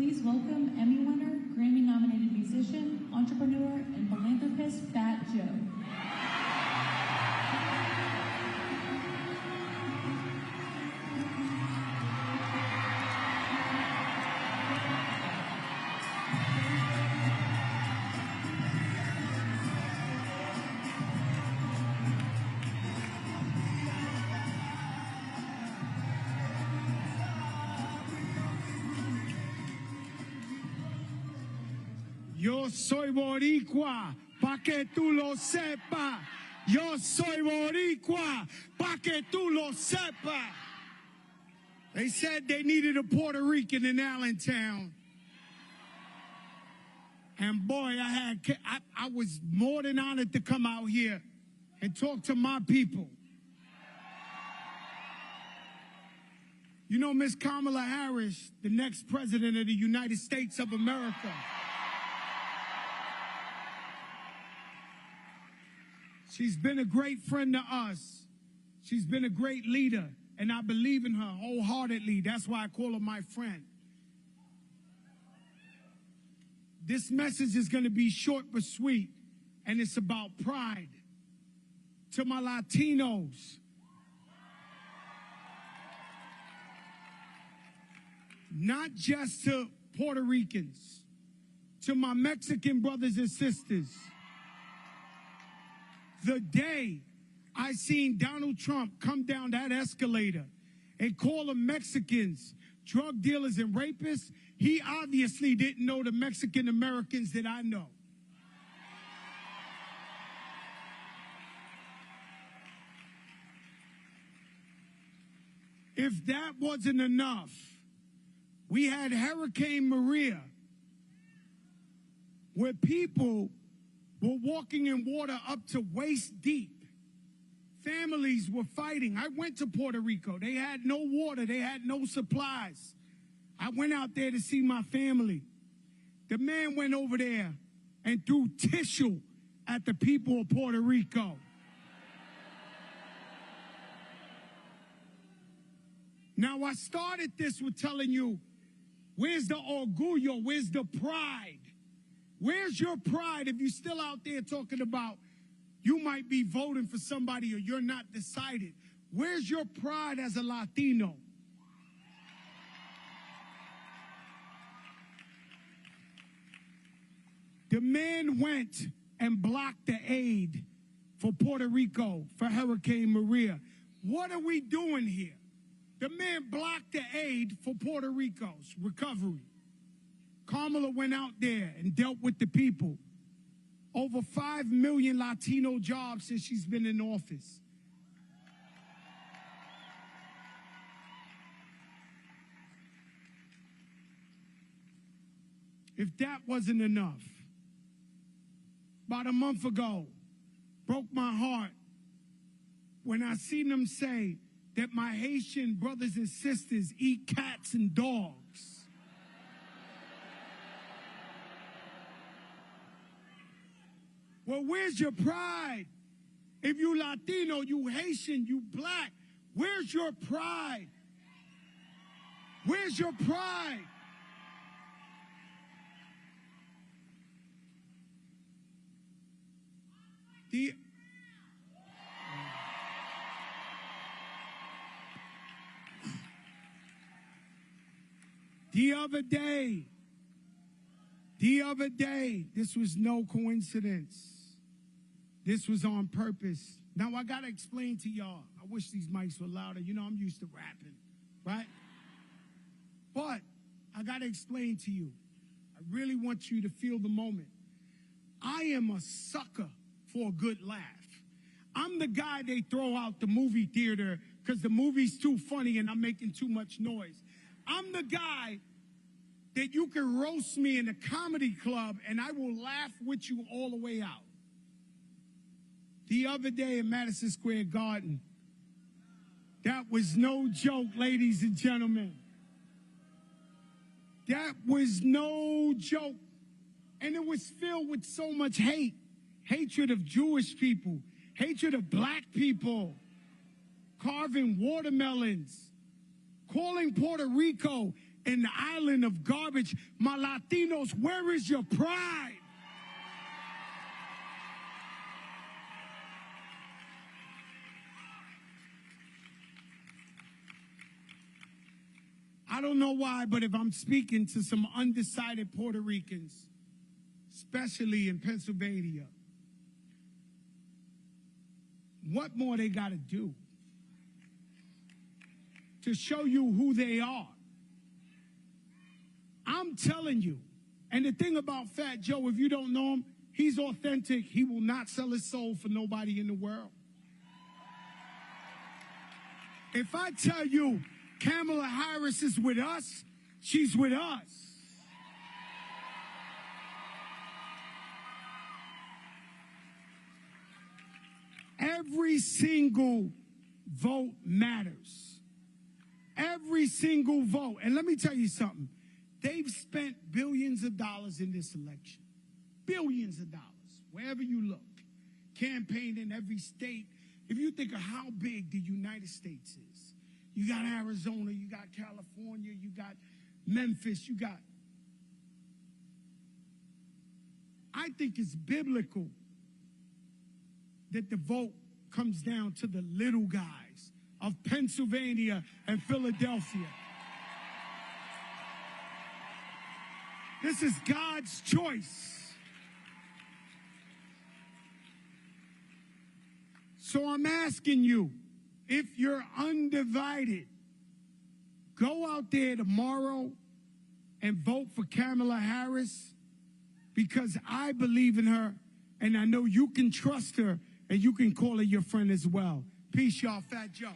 Please welcome Emmy winner, Grammy-nominated musician, entrepreneur, and philanthropist, Fat Joe. Yo soy boricua, pa' que tú lo sepas. Yo soy boricua, pa' que tú lo sepas. They said they needed a Puerto Rican in Allentown. And boy, I was more than honored to come out here and talk to my people. You know, Miss Kamala Harris, the next president of the United States of America, she's been a great friend to us. She's been a great leader, and I believe in her wholeheartedly. That's why I call her my friend. This message is going to be short but sweet, and it's about pride. To my Latinos, not just to Puerto Ricans, to my Mexican brothers and sisters. The day I seen Donald Trump come down that escalator and call them Mexicans drug dealers and rapists, he obviously didn't know the Mexican Americans that I know. If that wasn't enough, we had Hurricane Maria, where people were walking in water up to waist deep. Families were fighting. I went to Puerto Rico. They had no water. They had no supplies. I went out there to see my family. The man went over there and threw tissue at the people of Puerto Rico. Now, I started this with telling you, where's the orgullo? Where's the pride? Where's your pride if you're still out there talking about you might be voting for somebody or you're not decided? Where's your pride as a Latino? The man went and blocked the aid for Puerto Rico for Hurricane Maria. What are we doing here? The man blocked the aid for Puerto Rico's recovery. Kamala went out there and dealt with the people. Over 5 million Latino jobs since she's been in office. If that wasn't enough, about a month ago, broke my heart when I seen them say that my Haitian brothers and sisters eat cats and dogs. Well, where's your pride? If you Latino, you Haitian, you black, where's your pride? Where's your pride? The other day, this was no coincidence. This was on purpose. Now, I got to explain to y'all. I wish these mics were louder. You know, I'm used to rapping, right? But I got to explain to you. I really want you to feel the moment. I am a sucker for a good laugh. I'm the guy they throw out the movie theater because the movie's too funny and I'm making too much noise. I'm the guy that you can roast me in a comedy club and I will laugh with you all the way out. The other day in Madison Square Garden, that was no joke, ladies and gentlemen. That was no joke. And it was filled with so much hate. Hatred of Jewish people, hatred of black people, carving watermelons, calling Puerto Rico in the island of garbage. My Latinos, where is your pride? I don't know why, but if I'm speaking to some undecided Puerto Ricans, especially in Pennsylvania, what more they got to do to show you who they are? I'm telling you. And the thing about Fat Joe, if you don't know him, he's authentic. He will not sell his soul for nobody in the world. If I tell you Kamala Harris is with us, she's with us. Every single vote matters. Every single vote. And let me tell you something. They've spent billions of dollars in this election. Billions of dollars. Wherever you look. Campaign in every state. If you think of how big the United States is, you got Arizona, you got California, you got Memphis, you got... I think it's biblical that the vote comes down to the little guys of Pennsylvania and Philadelphia. This is God's choice. So I'm asking you, if you're undivided, go out there tomorrow and vote for Kamala Harris, because I believe in her and I know you can trust her and you can call her your friend as well. Peace, y'all. Fat Joe.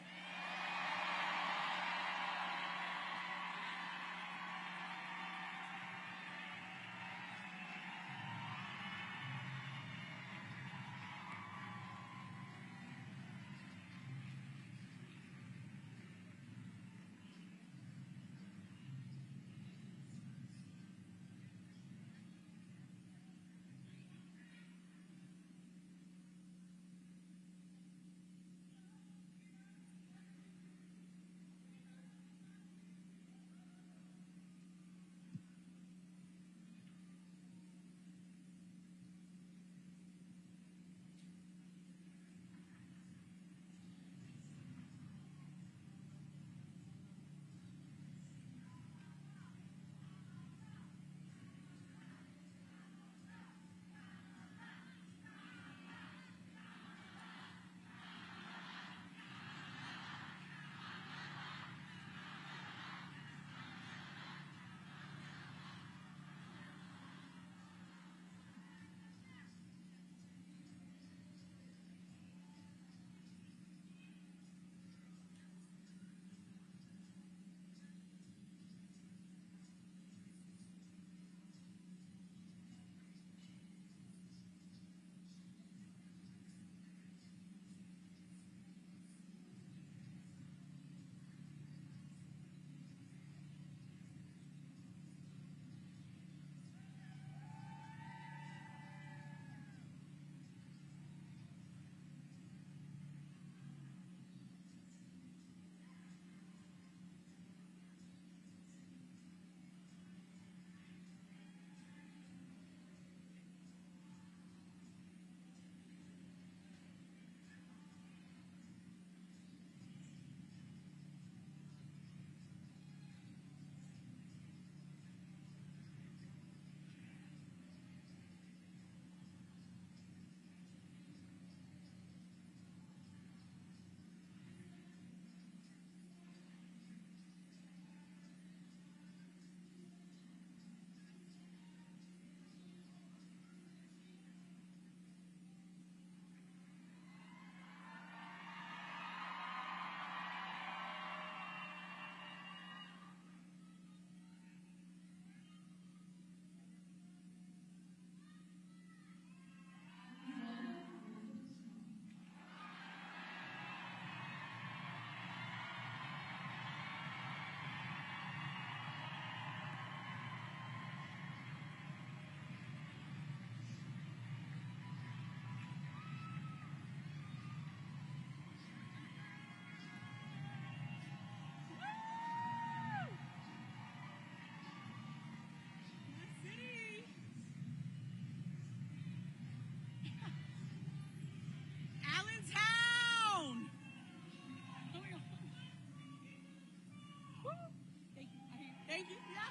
Thank you. Yeah.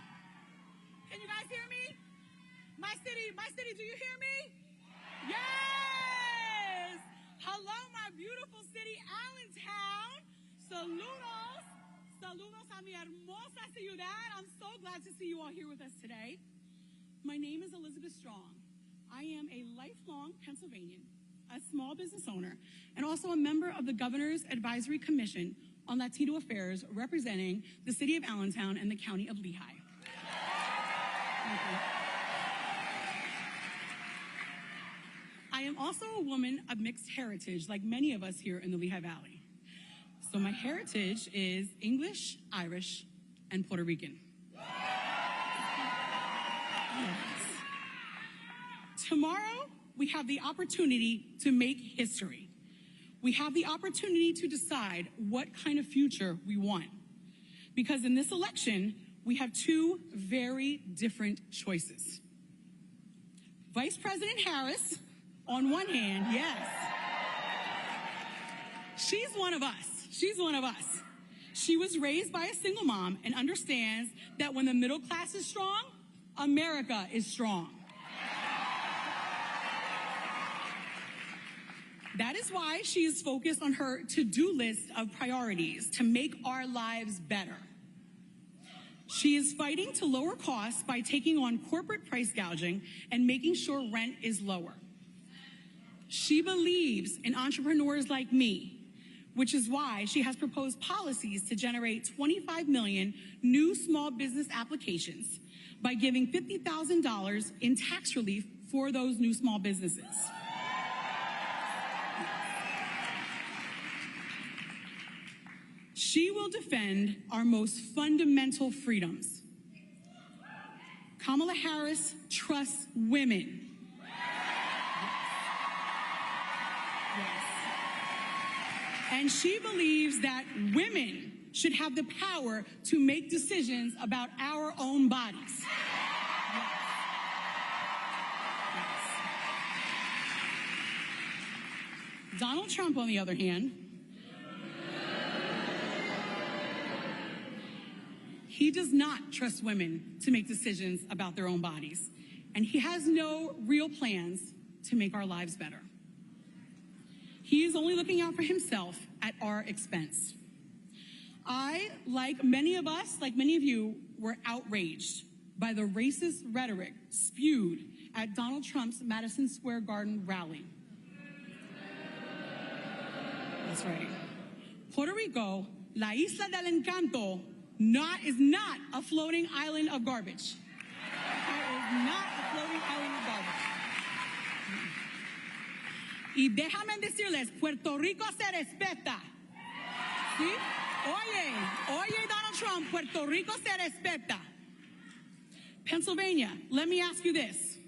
Can you guys hear me? My city, do you hear me? Yes! Hello, my beautiful city, Allentown. Saludos. Saludos a mi hermosa ciudad. I'm so glad to see you all here with us today. My name is Elizabeth Strong. I am a lifelong Pennsylvanian, a small business owner, and also a member of the Governor's Advisory Commission on Latino Affairs representing the city of Allentown and the county of Lehigh. Thank you. I am also a woman of mixed heritage, like many of us here in the Lehigh Valley. So my heritage is English, Irish, and Puerto Rican. Yes. Tomorrow, we have the opportunity to make history. We have the opportunity to decide what kind of future we want. Because in this election, we have two very different choices. Vice President Harris, on one hand, yes. She's one of us. She's one of us. She was raised by a single mom and understands that when the middle class is strong, America is strong. That is why she is focused on her to-do list of priorities to make our lives better. She is fighting to lower costs by taking on corporate price gouging and making sure rent is lower. She believes in entrepreneurs like me, which is why she has proposed policies to generate 25 million new small business applications by giving $50,000 in tax relief for those new small businesses. She will defend our most fundamental freedoms. Kamala Harris trusts women. Yes. And she believes that women should have the power to make decisions about our own bodies. Yes. Yes. Donald Trump, on the other hand, he does not trust women to make decisions about their own bodies, and he has no real plans to make our lives better. He is only looking out for himself at our expense. I, like many of us, like many of you, were outraged by the racist rhetoric spewed at Donald Trump's Madison Square Garden rally. That's right. Puerto Rico, la isla del encanto, is not a floating island of garbage. It is not a floating island of garbage. Y déjame decirles, Puerto Rico se respeta. ¿Sí? Oye, Donald Trump, Puerto Rico se respeta. Pennsylvania, let me ask you this.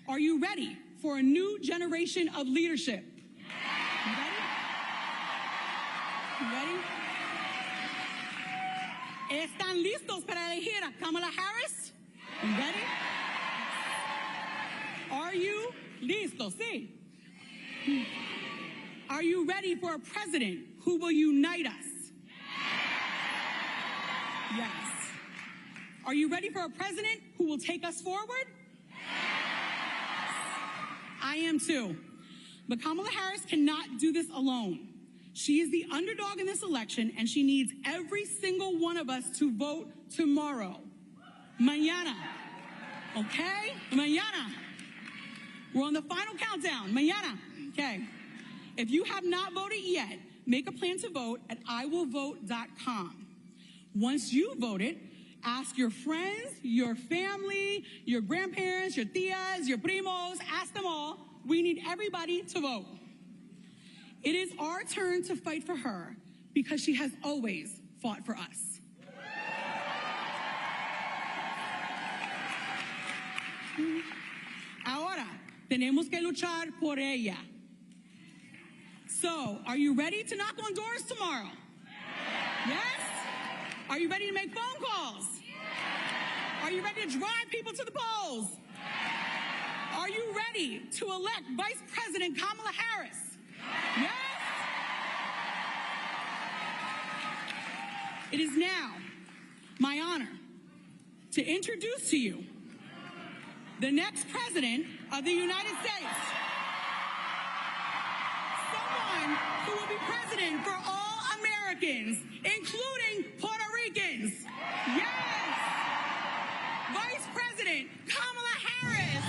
Are you ready for a new generation of leadership? You ready? You ready? ¿Están listos para elegir a Kamala Harris? You ready? Are you listos? Sí. Are you ready for a president who will unite us? Yes. Are you ready for a president who will take us forward? I am too. But Kamala Harris cannot do this alone. She is the underdog in this election, and she needs every single one of us to vote tomorrow. Mañana. Okay? Mañana. We're on the final countdown. Mañana. Okay. If you have not voted yet, make a plan to vote at iwillvote.com. Once you voted, ask your friends, your family, your grandparents, your tias, your primos, ask them all. We need everybody to vote. It is our turn to fight for her because she has always fought for us. Ahora, tenemos que luchar por ella. So, are you ready to knock on doors tomorrow? Yes? Are you ready to make phone calls? Are you ready to drive people to the polls? Are you ready to elect Vice President Kamala Harris? Yes? It is now my honor to introduce to you the next president of the United States. Someone who will be president for all Americans, including Puerto Ricans. Yes! Vice President Kamala Harris.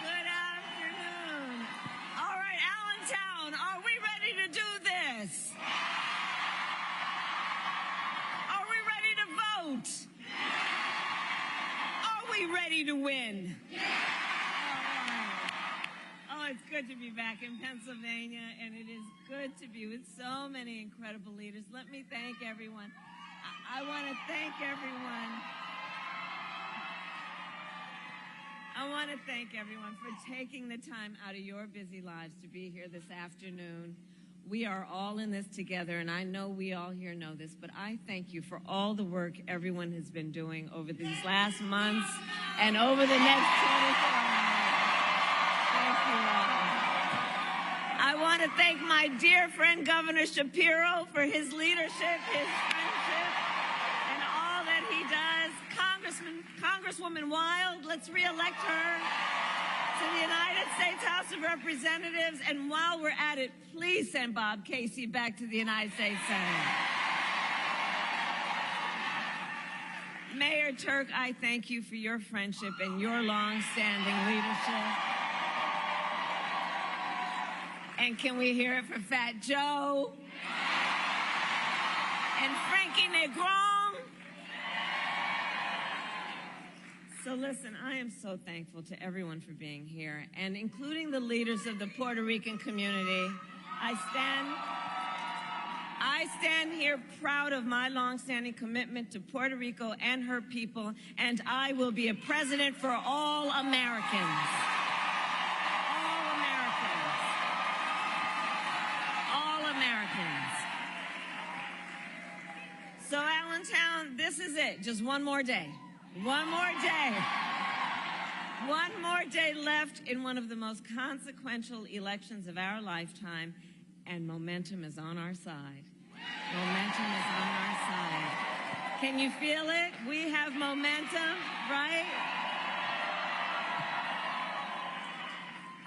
Good afternoon. All right, Allentown, are we ready to do this? Are we ready to vote? Are we ready to win? Oh, it's good to be back in Pennsylvania, and it is good to be with so many incredible leaders. Let me thank everyone. I want to thank everyone. I want to thank everyone for taking the time out of your busy lives to be here this afternoon. We are all in this together, and I know we all here know this, but I thank you for all the work everyone has been doing over these last months and over the next 24 hours. Thank you all. I want to thank my dear friend Governor Shapiro for his leadership, his friendship, and all that he does. Congresswoman Wild, let's re-elect her to the United States House of Representatives. And while we're at it, please send Bob Casey back to the United States Senate. Mayor Turk, I thank you for your friendship and your long-standing leadership. And can we hear it for Fat Joe? And Frankie Negron? So listen, I am so thankful to everyone for being here, and including the leaders of the Puerto Rican community. I stand here proud of my longstanding commitment to Puerto Rico and her people, and I will be a president for all Americans. All Americans. All Americans. So Allentown, this is it. Just one more day. One more day. One more day left in one of the most consequential elections of our lifetime, and momentum is on our side. Momentum is on our side. Can you feel it? We have momentum, right?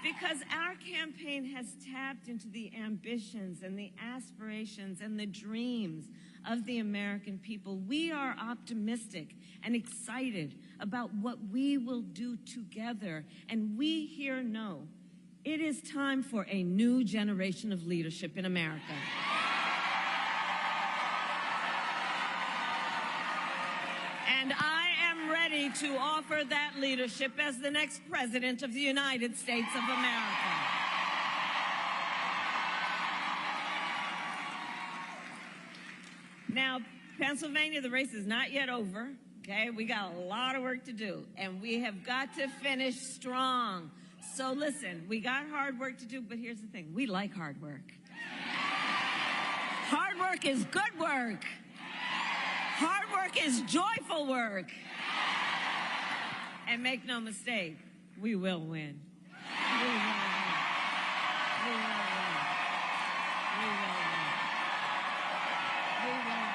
Because our campaign has tapped into the ambitions and the aspirations and the dreams of the American people. We are optimistic and excited about what we will do together. And we here know it is time for a new generation of leadership in America. And I am ready to offer that leadership as the next president of the United States of America. Now, Pennsylvania, the race is not yet over, okay? We got a lot of work to do, and we have got to finish strong. So listen, we got hard work to do, but here's the thing. We like hard work. Hard work is good work. Hard work is joyful work. And make no mistake, we will win. We will win. We will win. We will win. We will win.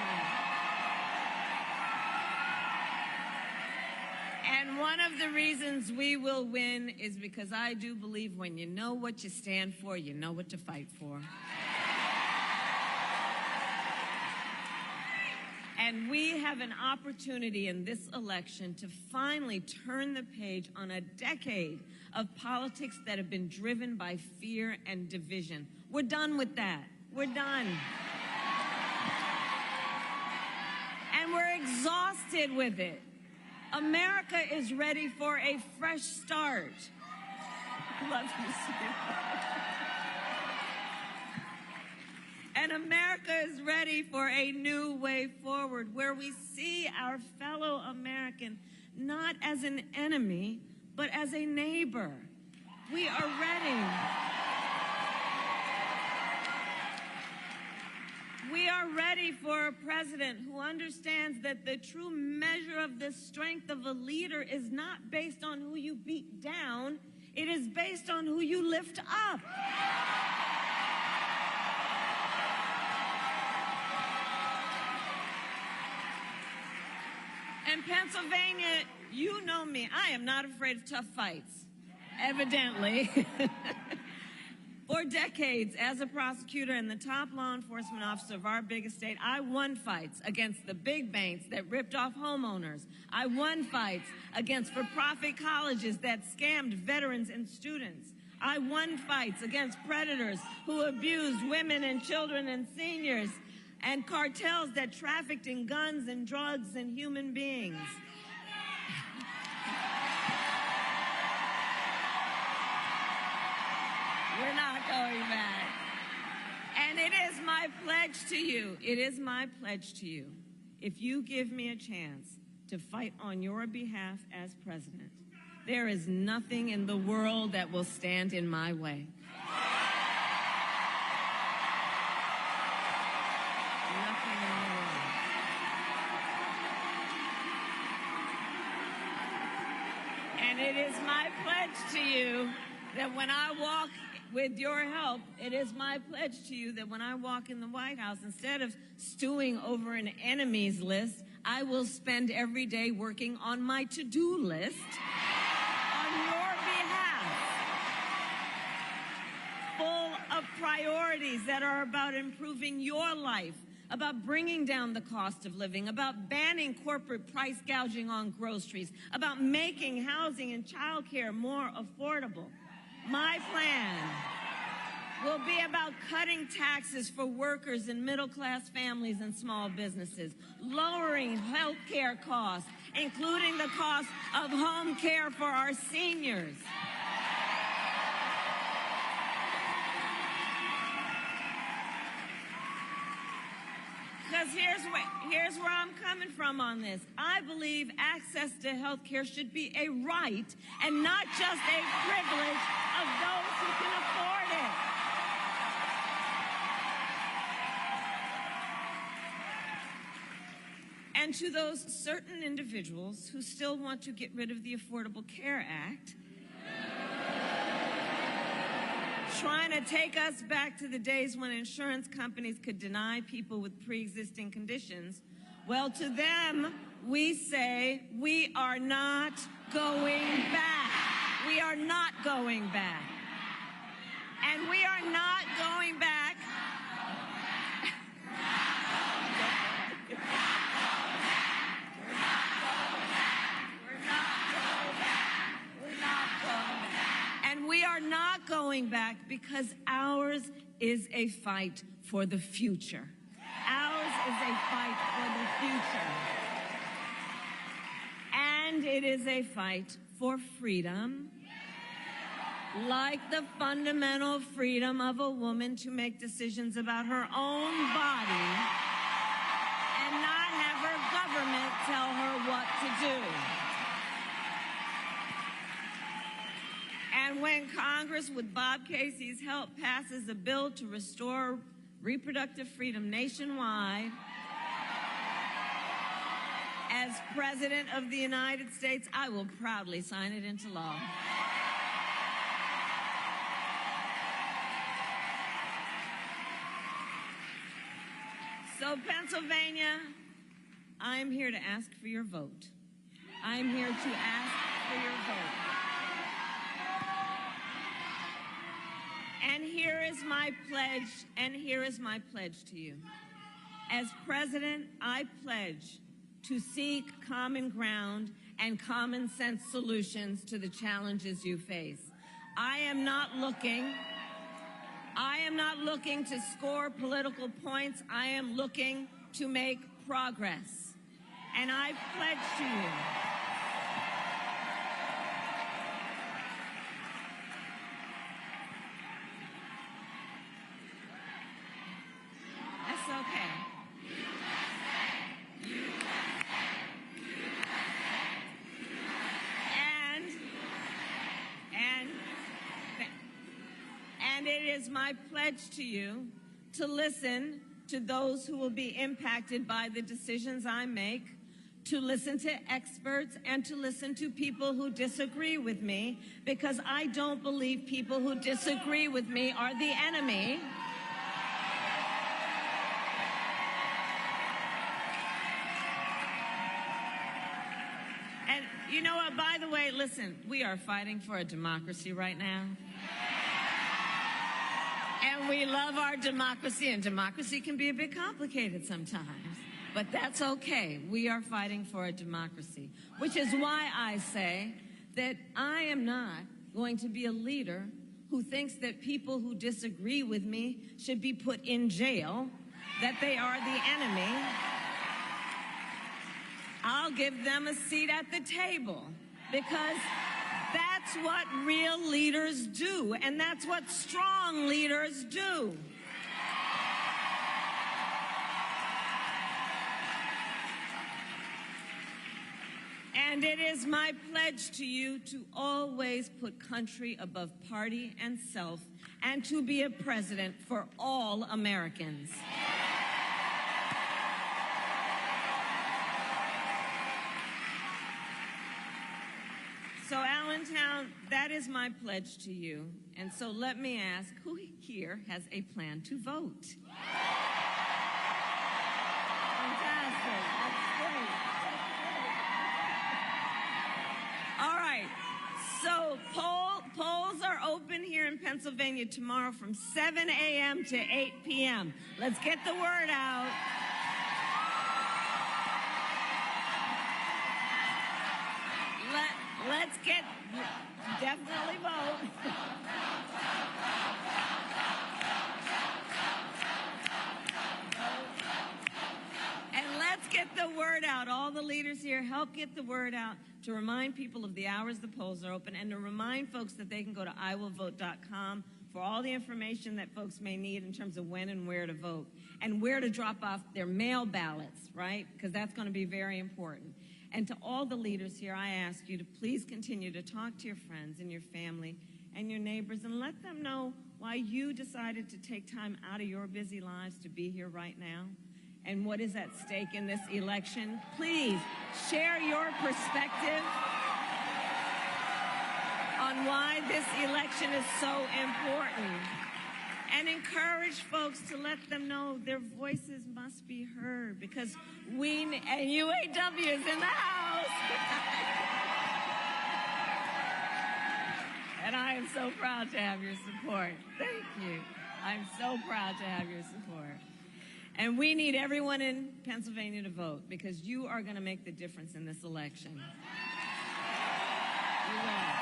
And one of the reasons we will win is because I do believe when you know what you stand for, you know what to fight for. And we have an opportunity in this election to finally turn the page on a decade of politics that have been driven by fear and division. We're done with that. We're done. And we're exhausted with it. America is ready for a fresh start. Love you, Sue. And America is ready for a new way forward where we see our fellow American not as an enemy, but as a neighbor. We are ready. We are ready for a president who understands that the true measure of the strength of a leader is not based on who you beat down, it is based on who you lift up. In Pennsylvania, you know me, I am not afraid of tough fights, evidently. For decades, as a prosecutor and the top law enforcement officer of our biggest state, I won fights against the big banks that ripped off homeowners. I won fights against for-profit colleges that scammed veterans and students. I won fights against predators who abused women and children and seniors, and cartels that trafficked in guns and drugs and human beings. We're not going back. And it is my pledge to you, if you give me a chance to fight on your behalf as president, there is nothing in the world that will stand in my way. Nothing in the world. And it is my pledge to you that when I walk, with your help, it is my pledge to you that when I walk in the White House, instead of stewing over an enemies list, I will spend every day working on my to-do list on your behalf, full of priorities that are about improving your life, about bringing down the cost of living, about banning corporate price gouging on groceries, about making housing and childcare more affordable. My plan will be about cutting taxes for workers and middle-class families and small businesses, lowering health care costs, including the cost of home care for our seniors. Because here's where I'm coming from on this. I believe access to health care should be a right and not just a privilege of those who can afford it. And to those certain individuals who still want to get rid of the Affordable Care Act, trying to take us back to the days when insurance companies could deny people with pre-existing conditions, well, to them, we say we are not going back. We are not going back. And we are not going back. And we are not going back because ours is a fight for the future. Ours is a fight for the future. And it is a fight for freedom, like the fundamental freedom of a woman to make decisions about her own body and not have her government tell her what to do. And when Congress, with Bob Casey's help, passes a bill to restore reproductive freedom nationwide, as President of the United States, I will proudly sign it into law. So, Pennsylvania, I'm here to ask for your vote. I'm here to ask for your vote. And here is my pledge to you. As president, I pledge to seek common ground and common sense solutions to the challenges you face. I am not looking to score political points. I am looking to make progress. And I pledge to you that's okay. And it is my pledge to you to listen to those who will be impacted by the decisions I make, to listen to experts, and to listen to people who disagree with me, because I don't believe people who disagree with me are the enemy. And you know what, by the way, listen, we are fighting for a democracy right now. And we love our democracy, and democracy can be a bit complicated sometimes. But that's okay. We are fighting for a democracy, which is why I say that I am not going to be a leader who thinks that people who disagree with me should be put in jail, that they are the enemy. I'll give them a seat at the table, because that's what real leaders do, and that's what strong leaders do. And it is my pledge to you to always put country above party and self, and to be a president for all Americans. So, Allentown, that is my pledge to you. And so let me ask, who here has a plan to vote? Fantastic. That's great. All right. So polls are open here in Pennsylvania tomorrow from 7 a.m. to 8 p.m. Let's get the word out. Let's definitely vote. And let's get the word out. All the leaders here, help get the word out to remind people of the hours the polls are open, and to remind folks that they can go to iwillvote.com for all the information that folks may need in terms of when and where to vote, and where to drop off their mail ballots, right? Because that's going to be very important. And to all the leaders here, I ask you to please continue to talk to your friends and your family and your neighbors, and let them know why you decided to take time out of your busy lives to be here right now, and what is at stake in this election. Please share your perspective on why this election is so important, and encourage folks to let them know their voices must be heard, because and UAW is in the house. And I am so proud to have your support. Thank you. I'm so proud to have your support. And we need everyone in Pennsylvania to vote, because you are going to make the difference in this election. You will.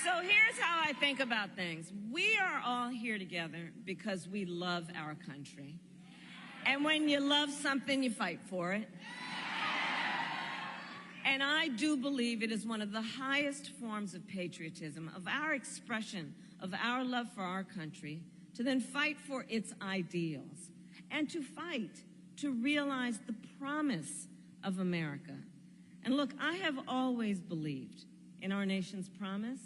So here's how I think about things. We are all here together because we love our country. And when you love something, you fight for it. And I do believe it is one of the highest forms of patriotism, of our expression of our love for our country, to then fight for its ideals, and to fight to realize the promise of America. And look, I have always believed in our nation's promise,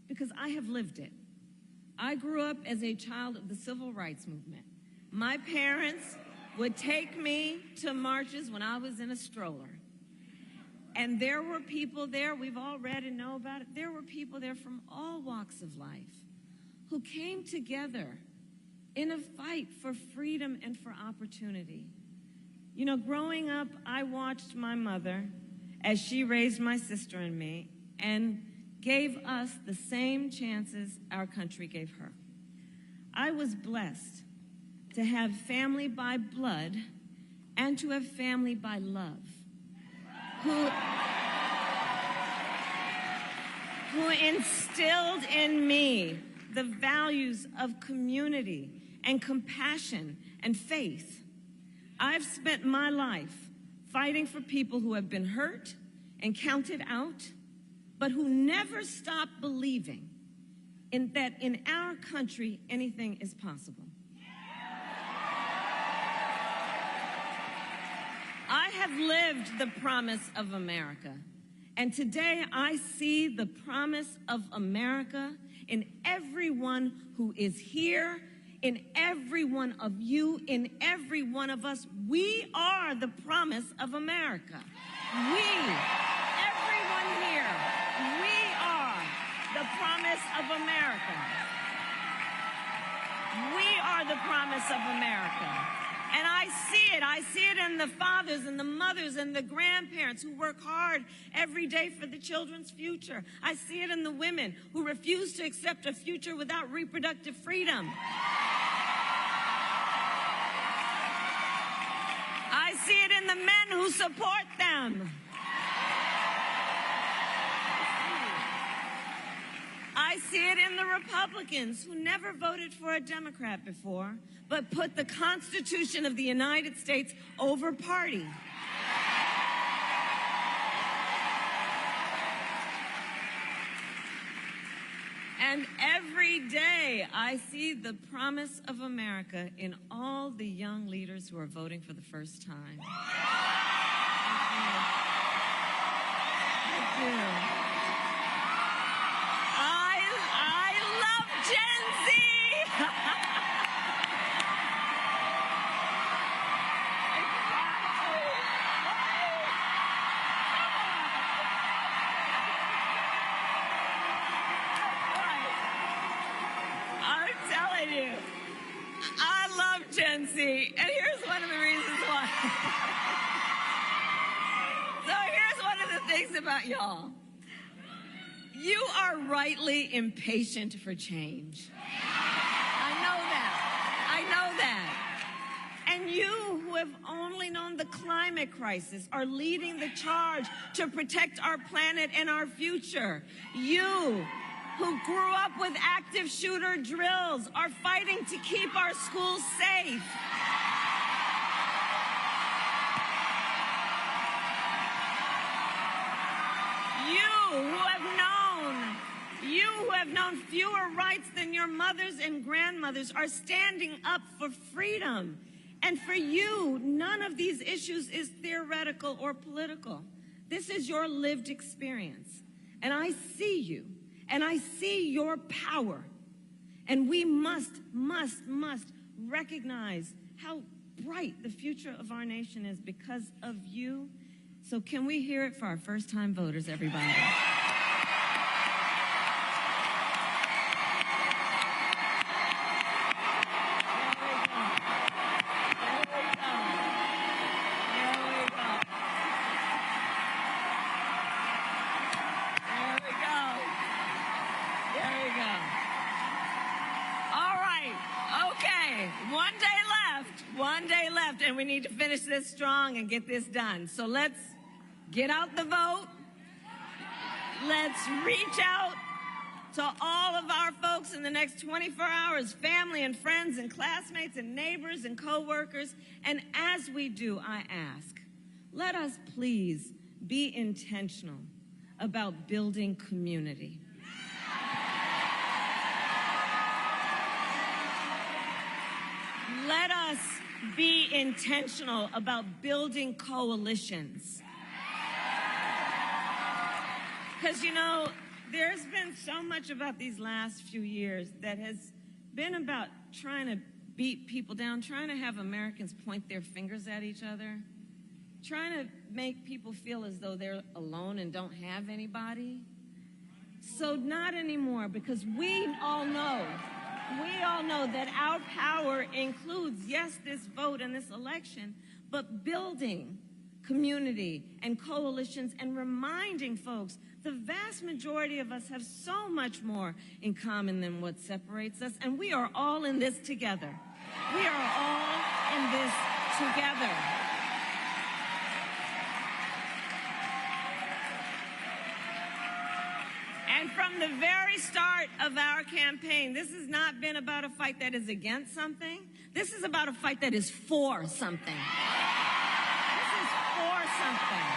because I have lived it. I grew up as a child of the civil rights movement. My parents would take me to marches when I was in a stroller. And there were people there, we've all read and know about it, there were people there from all walks of life who came together in a fight for freedom and for opportunity. You know, growing up, I watched my mother as she raised my sister and me, and gave us the same chances our country gave her. I was blessed to have family by blood and to have family by love, who instilled in me the values of community and compassion and faith. I've spent my life fighting for people who have been hurt and counted out, but who never stopped believing that in our country anything is possible. I have lived the promise of America, and today I see the promise of America in everyone who is here, in every one of you, in every one of us. We are the promise of America. We, everyone here, we are the promise of America. We are the promise of America. And I see it. I see it in the fathers and the mothers and the grandparents who work hard every day for the children's future. I see it in the women who refuse to accept a future without reproductive freedom. I see it in the men who support them. I see it in the Republicans who never voted for a Democrat before, but put the Constitution of the United States over party. And every day I see the promise of America in all the young leaders who are voting for the first time. I do. I love Gen Z. I'm telling you, I love Gen Z, and here's one of the reasons why. So here's one of the things about y'all. You are rightly impatient for change. I know that. I know that. And you, who have only known the climate crisis, are leading the charge to protect our planet and our future. You, who grew up with active shooter drills, are fighting to keep our schools safe. You who have known fewer rights than your mothers and grandmothers are standing up for freedom. And for you, none of these issues is theoretical or political. This is your lived experience. And I see you, and I see your power. And we must recognize how bright the future of our nation is because of you. So can we hear it for our first-time voters, everybody? One day left, and we need to finish this strong and get this done. So let's get out the vote. Let's reach out to all of our folks in the next 24 hours, family and friends and classmates and neighbors and coworkers. And as we do, I ask, let us please be intentional about building community. Let us be intentional about building coalitions. Because, you know, there's been so much about these last few years that has been about trying to beat people down, trying to have Americans point their fingers at each other, trying to make people feel as though they're alone and don't have anybody. So not anymore, because we all know that our power includes, yes, this vote and this election, but building community and coalitions and reminding folks the vast majority of us have so much more in common than what separates us, and we are all in this together. We are all in this together. And from the very start of our campaign, this has not been about a fight that is against something. This is about a fight that is for something. This is for something.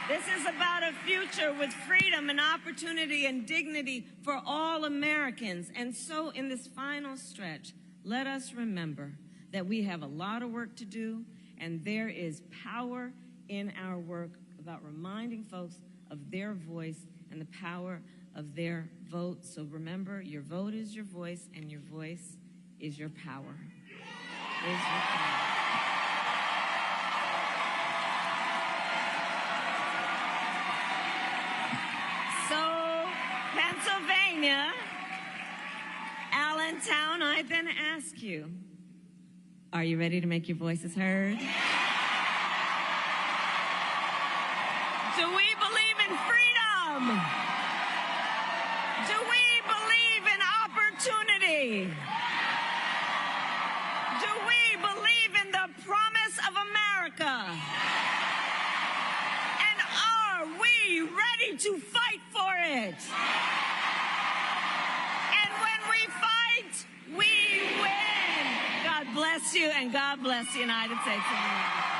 This is about a future with freedom and opportunity and dignity for all Americans. And so in this final stretch, let us remember that we have a lot of work to do, and there is power in our work about reminding folks of their voice and the power of their vote. So remember, your vote is your voice, and your voice is your power. Is your power. So, Pennsylvania, Allentown, I then ask you, are you ready to make your voices heard? Do we believe in freedom? Do we believe in opportunity? Do we believe in the promise of America? And are we ready to fight for it? And when we fight, we win. God bless you, and God bless the United States of America.